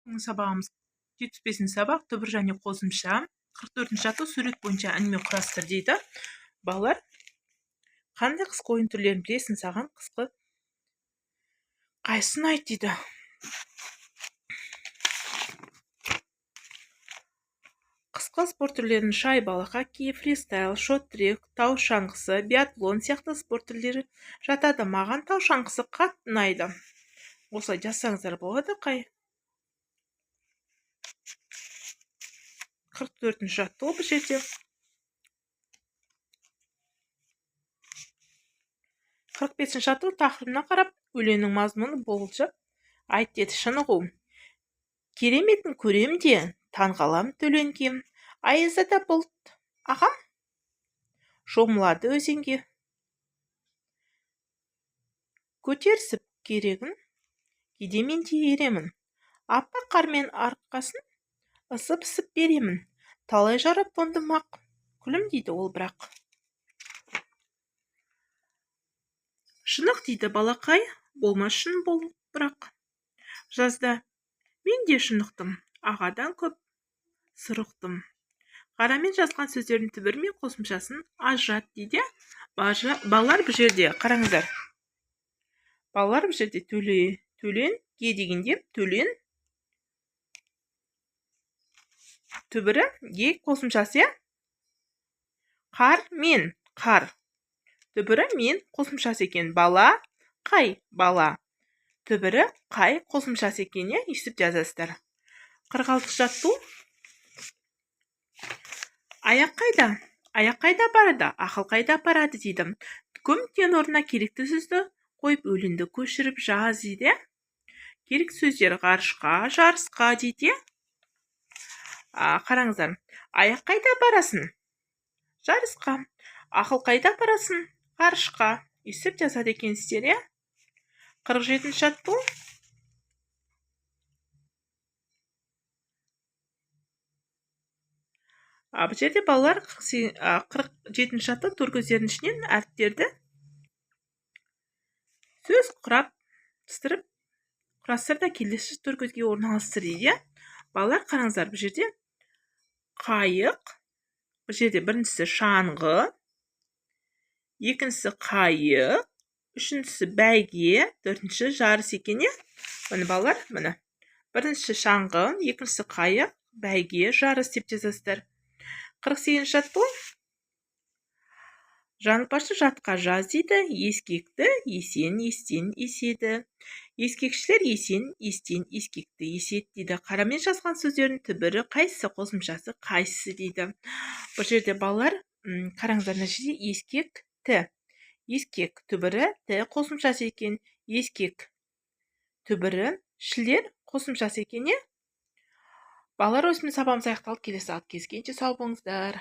Сабағымыз 75-ші сабақ түбір және қосымша 44-ші ату сурет бойынша әңгіме құрастыр дейді. Балалар, қандай қысқы ойын түрлерін білесің? Саған қысқы қайсысын айт дейді. Қысқы спорт түрлерін шайбалы хоккей, фристайл, шорт-трек, тау шаңғысы, биатлон сияқты спорт түрлері жатады. Маған тау шаңғысы қатты ұнайды. Осылай жазсаңыздар болады. 44-ші атту бұл жерде. 45-ші атту тақырыбына қарап, өлеңнің мазмұны болжап айт деді. Шынығу. Кереметін көрем де, таңғалам төленге. Айызда бұлт ағам, шомылады өзенге. Көтерсіп керегін, кейде мен де еремін. Аппақ қармен арқасын ысып беремін. Талай жарап қондым ақ, күлім дейді ол бірақ. Шынық дейді балақай, болмасын бол бірақ. Жазда мен де шынықтым, ағадан көп сұрықтым. Қарамен жазған сөздердің түбірі мен қосымшасын ажырат дейді. Балалар бұл жерде қараңыздар. Балалар бұл жерде төлен, ге дегенде төлен, түбірі ге қосымшасы, қар мен, қар. Түбірі мен қосымшасы екен. Бала, қай, бала. Түбірі қай қосымшасы екен, естіп жазасыздар. 46-ші атту. Аяқ қайда? Аяқ қайда барады? Ақыл қайда барады дейді. Көміктен орнына керекті сөзді қойып өлеңді көшіріп жаз дейді. Керек сөздер ғарышқа, жарысқа дейді. Қараңыздар. Аяқ қайда барасың? Жарысқа. Ақыл қайда барасың? Ғарышқа. Естіп жазады екенсіздер. 47-ші атту. Бұл жерде балалар 47-ші атту төркөздердің ішінен әріптерді сөз құрастырып да келесі төркөзге орналастыр дейді. Балалар қараңыздар, бұл жерде қайық, бұл жерде біріншісі шаңғы, екіншісі қайық, үшіншісі бәйге, төртінші жарыс екен. Міне балалар, міне. Біріншісі шаңғы, екіншісі қайық, бәйге, жарыс деп жазасыздар. 48-ші атту. Жанпашы жатқа жаз дейді. Ескекті есен, естен еседі. Ескекшілер есен, естен ескекті есет дейді. Қарамен жазған сөздердің түбірі қайсысы, қосымшасы қайсысы дейді. Бұл жерде балалар, қараңыздар, жерде ескекті. Ескек түбірі ті қосымшасы екен. Ескек түбірі шілер қосымшасы екен. Балалар, осымен сабағымыз аяқталды. Келесі сағат кездескенше сау болыңыздар.